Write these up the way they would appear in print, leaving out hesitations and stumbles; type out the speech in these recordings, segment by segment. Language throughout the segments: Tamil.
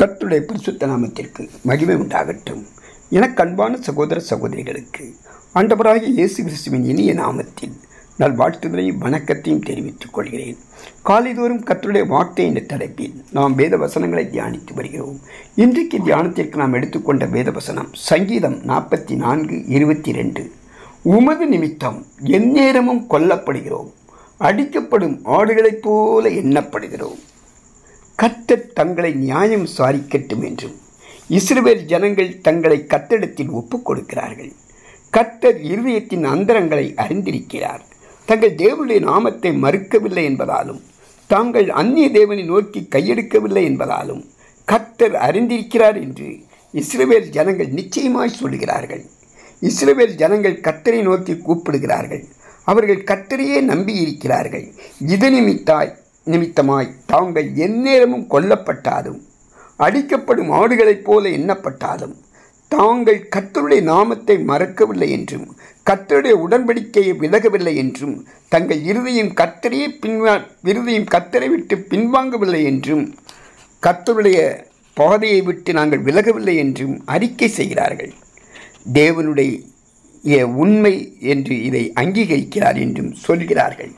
கர்த்தருடைய பரிசுத்த நாமத்திற்கு மகிமை உண்டாகட்டும். எனக்கு அன்பான சகோதர சகோதரிகளுக்கு ஆண்டவராகிய இயேசு கிறிஸ்துவின் இனிய நாமத்தில் நல்வாழ்த்துதலையும் வணக்கத்தையும் தெரிவித்துக் கொள்கிறேன். காலைதோறும் கர்த்தருடைய வார்த்தை என்ற தலைப்பில் நாம் வேத வசனங்களை தியானித்து வருகிறோம். இன்றைக்கு தியானத்திற்கு நாம் எடுத்துக்கொண்ட வேத வசனம் சங்கீதம் 44:22. உமது நிமித்தம் எந்நேரமும் கொல்லப்படுகிறோம், அடிக்கப்படும் ஆடுகளைப் போல எண்ணப்படுகிறோம். கர்த்தர் தங்களை நியாயம் விசாரிக்கட்டும் என்றும் இஸ்ரவேல் ஜனங்கள் தங்களை கர்த்தரிடத்தில் ஒப்புக் கொடுக்கிறார்கள். கர்த்தர் இருதயத்தின் அந்தரங்களை அறிந்திருக்கிறார். தங்கள் தேவனுடைய நாமத்தை மறுக்கவில்லை என்பதாலும் தாங்கள் அந்நிய தேவனை நோக்கி கையெடுக்கவில்லை என்பதாலும் கர்த்தர் அறிந்திருக்கிறார் என்று இஸ்ரவேல் ஜனங்கள் நிச்சயமாய் சொல்கிறார்கள். இஸ்ரவேல் ஜனங்கள் கர்த்தரை நோக்கி கூப்பிடுகிறார்கள். அவர்கள் கர்த்தரையே நம்பியிருக்கிறார்கள். இது நிமித்தமாய் தாங்கள் எந்நேரமும் கொல்லப்பட்டாலும் அடிக்கப்படும் ஆடுகளைப் போல எண்ணப்பட்டாலும் தாங்கள் கர்த்தருடைய நாமத்தை மறக்கவில்லை என்றும் கர்த்தருடைய உடன்படிக்கையை விலகவில்லை என்றும் தங்கள் இருதயம் கர்த்தரை விட்டு பின்வாங்கவில்லை என்றும் கர்த்தருடைய பாதையை விட்டு நாங்கள் விலகவில்லை என்றும் அறிக்கை செய்கிறார்கள். தேவனுடைய உண்மை என்று இதை அங்கீகரிக்கிறார் என்றும் சொல்கிறார்கள்.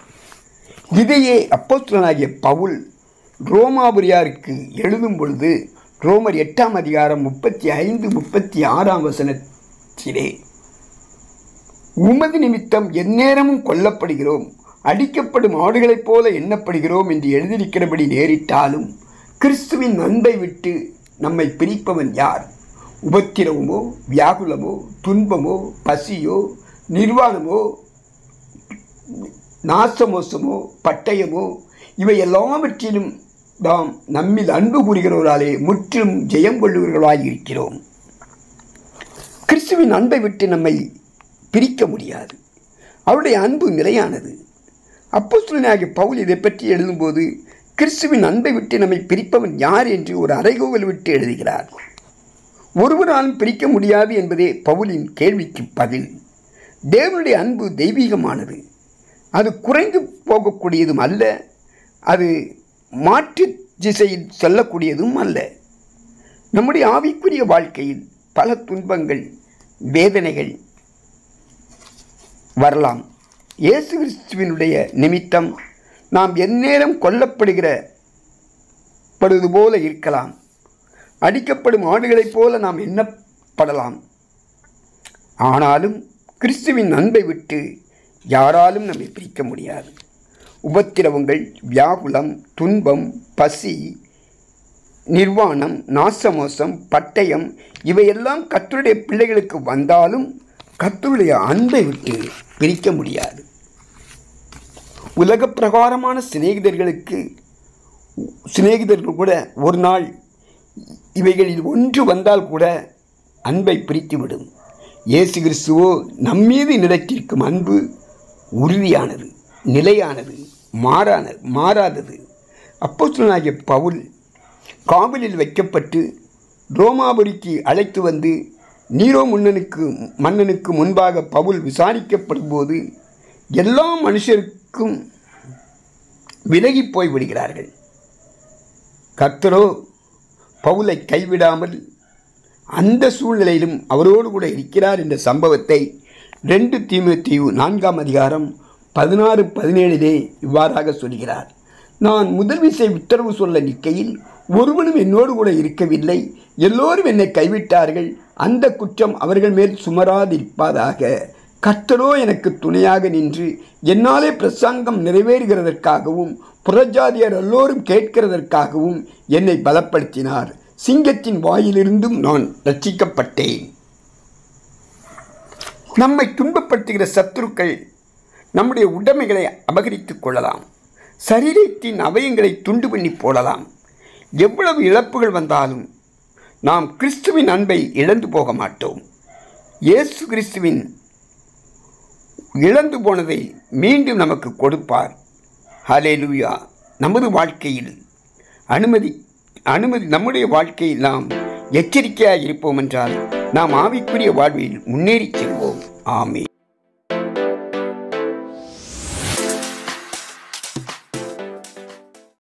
இதையே அப்போஸ்தலனாகிய பவுல் ரோமாபுரியாருக்கு எழுதும் பொழுது ரோமர் 8ஆம் அதிகாரம் 35-36 வசனத்திலே உமது நிமித்தம் எந்நேரமும் கொல்லப்படுகிறோம், அடிக்கப்படும் ஆடுகளைப் போல எண்ணப்படுகிறோம் என்று எழுதியிருக்கிறபடி நேரிட்டாலும் கிறிஸ்துவின் அன்பை விட்டு நம்மை பிரிப்பவன் யார்? உபத்திரவமோ, வியாகுலமோ, துன்பமோ, பசியோ, நிர்வாணமோ, நாசமோசமோ, பட்டயமோ, இவை எல்லாவற்றிலும் நாம் நம்மில் அன்பு கூறுகிறவர்களாலே முற்றிலும் ஜெயம் கொள்ளுகிறவர்களாய் இருக்கிறோம். கிறிஸ்துவின் அன்பை விட்டு நம்மை பிரிக்க முடியாது. அவருடைய அன்பு நிலையானது. அப்போஸ்தலனாகிய பவுல் இதை பற்றி எழுதும்போது கிறிஸ்துவின் அன்பை விட்டு நம்மை பிரிப்பவன் யார் என்று ஒரு அறைகோவல் விட்டு எழுதுகிறார். ஒருவராலும் பிரிக்க முடியாது என்பதே பவுலின் கேள்விக்கு பதில். தேவனுடைய அன்பு தெய்வீகமானது. அது குறைந்து போகக்கூடியதும் அல்ல, அது மாற்று திசையில் செல்லக்கூடியதும் அல்ல. நம்முடைய ஆவிக்குரிய வாழ்க்கையில் பல துன்பங்கள், வேதனைகள் வரலாம். இயேசு கிறிஸ்துவினுடைய நிமித்தம் நாம் எந்நேரம் கொல்லப்படுவது போல இருக்கலாம். அடிக்கப்படும் ஆடுகளைப் போல நாம் எண்ணப்படலாம். ஆனாலும் கிறிஸ்துவின் அன்பை விட்டு யாராலும் நம்மை பிரிக்க முடியாது. உபத்திரவங்கள், வியாகுலம், துன்பம், பசி, நிர்வாணம், நாசமோசம், பட்டயம் இவையெல்லாம் கர்த்தருடைய பிள்ளைகளுக்கு வந்தாலும் கர்த்தருடைய அன்பை விட்டு பிரிக்க முடியாது. உலக பிரகாரமான சிநேகிதர்கள் கூட ஒரு நாள் இவைகளில் ஒன்று வந்தால் கூட அன்பை பிரித்துவிடும். இயேசு கிறிஸ்துவோ நம்மீது நிலைத்திருக்கும் அன்பு உறுதியானது, நிலையானது, மாறாதது. அப்போஸ்தலனாகிய பவுல் காவலில் வைக்கப்பட்டு ரோமாபுரிக்கு அழைத்து வந்து நீரோ மன்னனுக்கு முன்பாக பவுல் விசாரிக்கப்படும் போது எல்லா மனுஷருக்கும் விலகி போய் விடுகிறார்கள். கர்த்தரோ பவுலை கைவிடாமல் அந்த சூழ்நிலையிலும் அவரோடு கூட இருக்கிறார் என்ற சம்பவத்தை 2 தீமோத்தேயு 4ஆம் அதிகாரம் 16-17 இவ்வாறாக சொல்கிறார். நான் முதல் விசை உத்தரவு சொல்ல நிற்கையில் ஒருவனும் என்னோடு கூட இருக்கவில்லை, எல்லோரும் என்னை கைவிட்டார்கள். அந்த குற்றம் அவர்கள் மேல் சுமராதிருப்பதாக. கர்த்தரோ எனக்கு துணையாக நின்று என்னாலே பிரசங்கம் நிறைவேறுகிறதற்காகவும் புறஜாதியர் எல்லோரும் கேட்கிறதற்காகவும் என்னை பலப்படுத்தினார். சிங்கத்தின் வாயிலிருந்தும் நான் ரட்சிக்கப்பட்டேன். நம்மை துன்பப்படுத்துகிற சத்துருக்கள் நம்முடைய உடைமைகளை அபகரித்துக் கொள்ளலாம். சரீரத்தின் அவயங்களை துண்டு பண்ணி போடலாம். எவ்வளவு இழப்புகள் வந்தாலும் நாம் கிறிஸ்துவின் அன்பை இழந்து போக மாட்டோம். இயேசு கிறிஸ்துவின் இழந்து போனதை மீண்டும் நமக்கு கொடுப்பார். ஹல்லேலூயா. நமது வாழ்க்கையில் நம்முடைய வாழ்க்கையில் நாம் எச்சரிக்கையாக இருப்போம் என்றால் நாம் ஆவிக்குரிய வாழ்வில் முன்னேறி செல்வோம். ஆமென்.